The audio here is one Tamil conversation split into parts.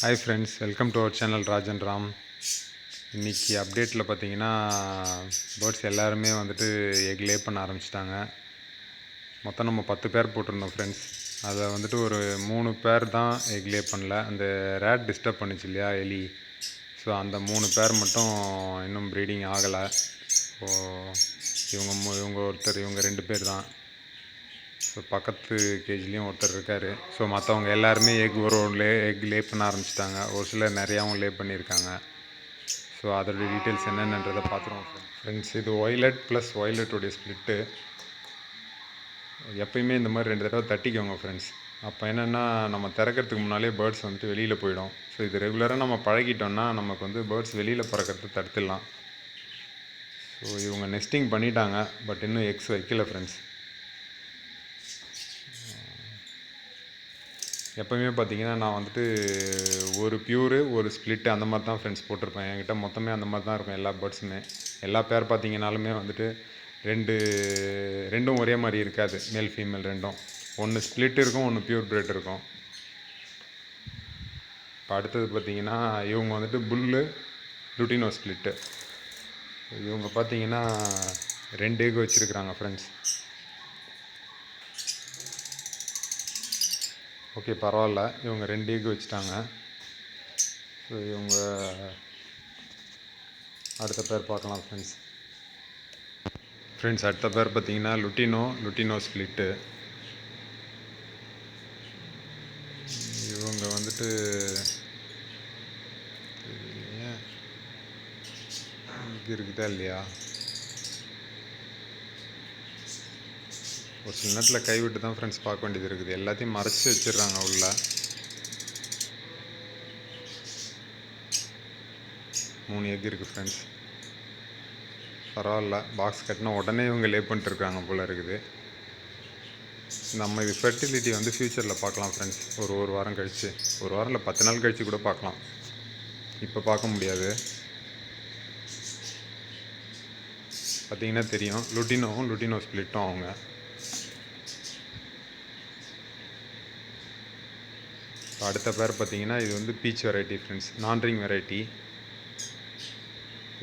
Hi friends, welcome to our channel Rajan Ram. இன்றைக்கி அப்டேட்டில் பார்த்தீங்கன்னா பேர்ட்ஸ் எல்லாருமே வந்துட்டு எக் லே பண்ண ஆரம்பிச்சிட்டாங்க. மொத்தம் நம்ம 10 பேர் போட்டிருந்தோம் ஃப்ரெண்ட்ஸ். அதில் வந்துட்டு ஒரு 3 பேர் தான் எக் லே பண்ணல. அந்த ரேட் டிஸ்டர்ப் பண்ணிச்சு இல்லையா, எலி. ஸோ அந்த 3 பேர் மட்டும் இன்னும் ப்ரீடிங் ஆகலை. ஸோ இவங்க இவங்க 2 பேர் தான். ஸோ பக்கத்து கேஜ்லேயும் ஒருத்தர் இருக்கார். ஸோ மற்றவங்க எல்லாருமே எக் லே பண்ண ஆரம்பிச்சிட்டாங்க. ஒரு சிலர் நிறையாவும் லே பண்ணியிருக்காங்க. ஸோ அதோடைய டீட்டெயில்ஸ் என்னென்னன்றதை பார்த்துருவோம் ஃப்ரெண்ட்ஸ். இது ஒய்லட் ப்ளஸ் ஒய்லட்டுடைய ஸ்ப்ளிட்டு. எப்பயுமே இந்த மாதிரி 2 தடவை தட்டிக்கோங்க ஃப்ரெண்ட்ஸ். அப்போ என்னென்னா, நம்ம திறக்கிறதுக்கு முன்னாலே பேர்ட்ஸ் வந்துட்டு வெளியில் போயிடும். ஸோ இது ரெகுலராக நம்ம பழகிட்டோம்னா நமக்கு வந்து பேர்ட்ஸ் வெளியில் பறக்கிறது தடுத்துடலாம். ஸோ இவங்க நெஸ்டிங் பண்ணிட்டாங்க, பட் இன்னும் எக்ஸ் வைக்கல ஃப்ரெண்ட்ஸ். எப்போயுமே பார்த்தீங்கன்னா நான் வந்துட்டு ஒரு பியூரு ஒரு ஸ்ப்ளிட்டு அந்த மாதிரி தான் ஃப்ரெண்ட்ஸ் போட்டிருப்பேன். என்கிட்ட மொத்தமே அந்த மாதிரி தான் இருக்கும் எல்லா பேர்ட்ஸுமே. எல்லா பேர் பார்த்தீங்கனாலுமே வந்துட்டு ரெண்டும் ஒரே மாதிரி இருக்காது. மேல் ஃபீமேல் ரெண்டும். ஒன்று ஸ்ப்ளிட் இருக்கும், ஒன்று பியூர் பிரெட் இருக்கும். இப்போ அடுத்தது பார்த்தீங்கன்னா இவங்க வந்துட்டு புல்லு லுட்டினோ ஸ்ப்ளிட்டு. இவங்க பார்த்தீங்கன்னா 2 எக் வச்சுருக்குறாங்க ஃப்ரெண்ட்ஸ். ஓகே, பரவாயில்ல. இவங்க 2 எக் வச்சுட்டாங்க. ஸோ இவங்க அடுத்த பேர் பார்க்கலாம் ஃப்ரெண்ட்ஸ். அடுத்த பேர் பார்த்தீங்கன்னா லுட்டினோ ஸ்ப்ளிட்டு. இவங்க வந்துட்டு இது இருக்குதா இல்லையா, ஒரு சில நேரத்தில் கைவிட்டு தான் ஃப்ரெண்ட்ஸ் பார்க்க வேண்டியது இருக்குது. எல்லாத்தையும் மறைச்சி வச்சிடுறாங்க உள்ள. 3 எக் இருக்குது ஃப்ரெண்ட்ஸ். பரவாயில்ல, பாக்ஸ் கட்டினா உடனே இவங்க லே பண்ணிட்டுருக்காங்க போல் இருக்குது. நம்ம இது ஃபெர்டிலிட்டி வந்து ஃப்யூச்சரில் பார்க்கலாம் ஃப்ரெண்ட்ஸ். ஒரு வாரம் கழித்து, ஒரு வாரம் இல்லை 10 நாள் கழித்து கூட பார்க்கலாம். இப்போ பார்க்க முடியாது. பார்த்தீங்கன்னா தெரியும், லுட்டினோ ஸ்ப்ளிட்டும் அவங்க. அடுத்த பேர் பார்த்தீங்கன்னா இது வந்து பீச் வெரைட்டி ஃப்ரெண்ட்ஸ், நான்-ரிங் வெரைட்டி.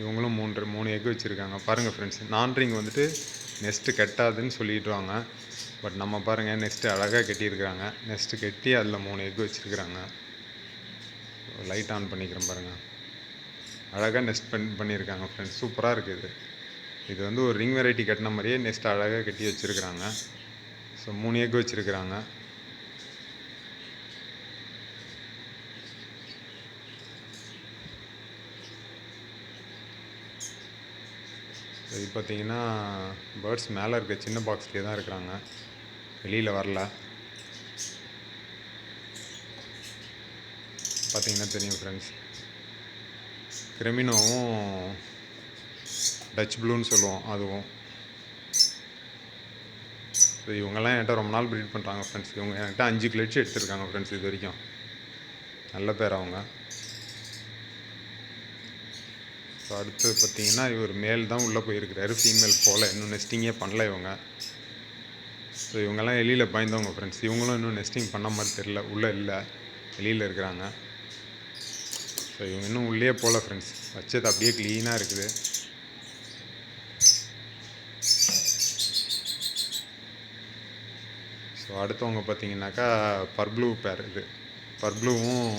இவங்களும் 3 எக் வச்சுருக்காங்க. பாருங்கள் ஃப்ரெண்ட்ஸ், நான்-ரிங் வந்துட்டு நெஸ்ட்டு கட்டாதுன்னு சொல்லிடுவாங்க. பட் நம்ம பாருங்கள், நெஸ்ட்டு அழகாக கட்டியிருக்கிறாங்க. நெஸ்ட்டு கட்டி அதில் 3 எக் வச்சுருக்குறாங்க. லைட் ஆன் பண்ணிக்கிறேன் பாருங்கள். அழகாக நெஸ்ட் பண்ணியிருக்காங்க ஃப்ரெண்ட்ஸ். சூப்பராக இருக்குது. இது வந்து ஒரு ரிங் வெரைட்டி கட்டின மாதிரியே நெஸ்ட் அழகாக கட்டி வச்சுருக்குறாங்க. ஸோ 3 எக் வச்சுருக்குறாங்க. இது பார்த்தீங்கன்னா பேர்ட்ஸ் மேலே இருக்க சின்ன பாக்ஸ்லேயே தான் இருக்கிறாங்க, வெளியில் வரல. பார்த்தீங்கன்னா தெரியும் ஃப்ரெண்ட்ஸ். கிரெமினோவும் டச் ப்ளூன்னு சொல்லுவோம், அதுவும். ஸோ இவங்கெல்லாம் என்கிட்ட ரொம்ப நாள் ப்ரீட் பண்ணுறாங்க ஃப்ரெண்ட்ஸ். இவங்க என்கிட்ட 5 கிளட்ச் எடுத்திருக்காங்க ஃப்ரெண்ட்ஸ் இது வரைக்கும். நல்ல பேர் அவங்க. ஸோ அடுத்து பார்த்தீங்கன்னா இவர் மேல் தான் உள்ளே போயிருக்கிறாரு, ஃபீமேல் போல். இன்னும் நெஸ்டிங்கே பண்ணல இவங்க. ஸோ இவங்கெல்லாம் வெளியில் பயந்தவங்க ஃப்ரெண்ட்ஸ். இவங்களும் இன்னும் நெஸ்டிங் பண்ண மாதிரி தெரில, உள்ளே இல்லை, வெளியில் இருக்கிறாங்க. ஸோ இவங்க இன்னும் உள்ளே போகல ஃப்ரெண்ட்ஸ். வச்சது அப்படியே க்ளீனாக இருக்குது. ஸோ அடுத்தவங்க பார்த்தீங்கன்னாக்கா பர்ப்ளூ பேர். இது பர்ப்ளூவும்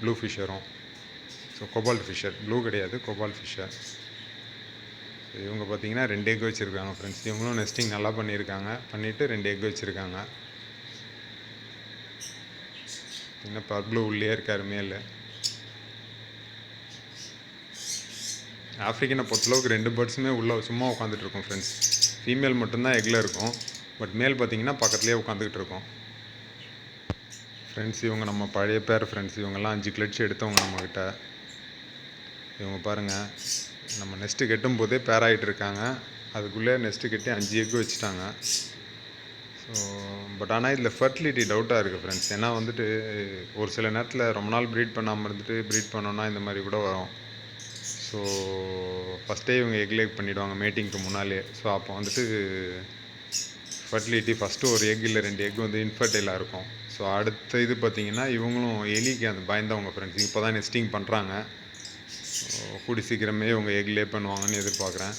ப்ளூ ஃபிஷரும். ஸோ கோபால்ட் ஃபிஷர், ப்ளூ கிடையாது, கோபால்ட் ஃபிஷர். இவங்க பார்த்தீங்கன்னா 2 எக் வச்சுருக்காங்க ஃப்ரெண்ட்ஸ். இவங்களும் நெஸ்டிங் நல்லா பண்ணிவிட்டு 2 எக் வச்சுருக்காங்க. இன்னும் பர்ப்ளூ உள்ளே இருக்கார் மேல். ஆஃப்ரிக்கனை பொறுத்தளவுக்கு 2 பேர்ட்ஸுமே உள்ளே சும்மா உட்காந்துட்டு இருக்கும் ஃப்ரெண்ட்ஸ். ஃபீமேல் மட்டும்தான் எக்கில் இருக்கும், பட் மேல் பார்த்தீங்கன்னா பக்கத்துலேயே உட்காந்துக்கிட்டு இருக்கும் ஃப்ரெண்ட்ஸ். இவங்க நம்ம பழைய பேர் ஃப்ரெண்ட்ஸ். இவங்கெல்லாம் 5 கிளட்ச் எடுத்தவங்க நம்மக்கிட்ட. இவங்க பாருங்கள், நம்ம நெஸ்ட்டு கட்டும் போதே பேர் ஆகிட்டு இருக்காங்க. அதுக்குள்ளே நெஸ்ட்டு கட்டி 5 எக் வச்சுட்டாங்க. ஸோ பட் ஆனால் இதில் ஃபர்டிலிட்டி டவுட்டாக இருக்குது ஃப்ரெண்ட்ஸ். ஏன்னா வந்துட்டு ஒரு சில நேரத்தில் ரொம்ப நாள் ப்ரீட் பண்ணாமல் இருந்துட்டு ப்ரீட் பண்ணோன்னா இந்த மாதிரி கூட வரும். ஸோ ஃபஸ்ட்டே இவங்க எக் லே பண்ணிவிடுவாங்க மேட்டிங்க்கு முன்னாலே. ஸோ அப்போ வந்துட்டு ஃபர்டிலிட்டி ஃபஸ்ட்டு ஒரு எக் இல்லை 2 எக் வந்து இன்ஃபர்டைலாக இருக்கும். ஸோ அடுத்த இது பார்த்தீங்கன்னா இவங்களும் எலிக்கு அந்த பயந்தவங்க ஃப்ரெண்ட்ஸ். இப்போ தான் நெஸ்டிங் பண்ணுறாங்க. கூடி சீக்கிரமே இவங்க எக் லே பண்ணுவாங்கன்னு எதிர்பார்க்குறேன்.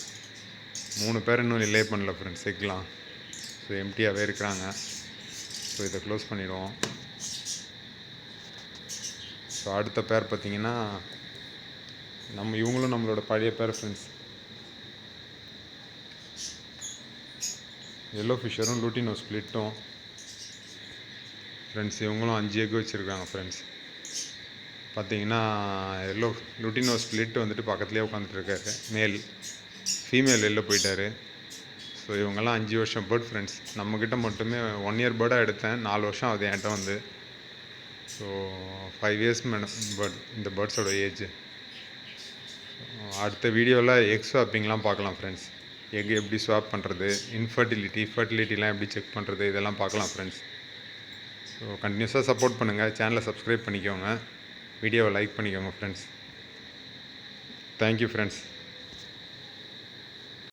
3 பேர் இன்னும் லே பண்ணல ஃப்ரெண்ட்ஸ் எக்லாம். ஸோ எம்டியாகவே இருக்கிறாங்க. ஸோ இதை க்ளோஸ் பண்ணிவிடுவோம். ஸோ அடுத்த பேர் பார்த்தீங்கன்னா இவங்களும் நம்மளோட பழைய பேர் ஃப்ரெண்ட்ஸ். எல்லோ ஃபிஷரும் லூட்டினோ ஸ்ப்ளிட்டும் ஃப்ரெண்ட்ஸ். இவங்களும் 5 எக் வச்சுருக்காங்க ஃப்ரெண்ட்ஸ். பார்த்தீங்கன்னா எல்லோ லூட்டினோ ஸ்ப்ளிட் வந்துட்டு பக்கத்துலேயே உட்காந்துட்ருக்காரு. மேல், ஃபீமேல் வெளில போயிட்டார். ஸோ இவங்கெல்லாம் 5 வருஷம் பேர்ட் ஃப்ரெண்ட்ஸ். நம்மக்கிட்ட மட்டுமே 1 இயர் பேர்டாக எடுத்தேன். 4 வருஷம் ஆகுது என்கிட்ட வந்து. ஸோ 5 இயர்ஸ் மேடம் இந்த பேர்ட்ஸோட ஏஜ். அடுத்த வீடியோவில் எக் ஸ்வாப்பிங்லாம் பார்க்கலாம் ஃப்ரெண்ட்ஸ். எக் எப்படி ஸ்வாப் பண்ணுறது, ஃபர்டிலிட்டிலாம் எப்படி செக் பண்ணுறது, இதெல்லாம் பார்க்கலாம் ஃப்ரெண்ட்ஸ். ஸோ கண்டினியூஸாக சப்போர்ட் பண்ணுங்கள். சேனலை சப்ஸ்கிரைப் பண்ணிக்கோங்க. வீடியோவை லைக் பண்ணிக்கோங்க ஃப்ரெண்ட்ஸ். Thank you friends.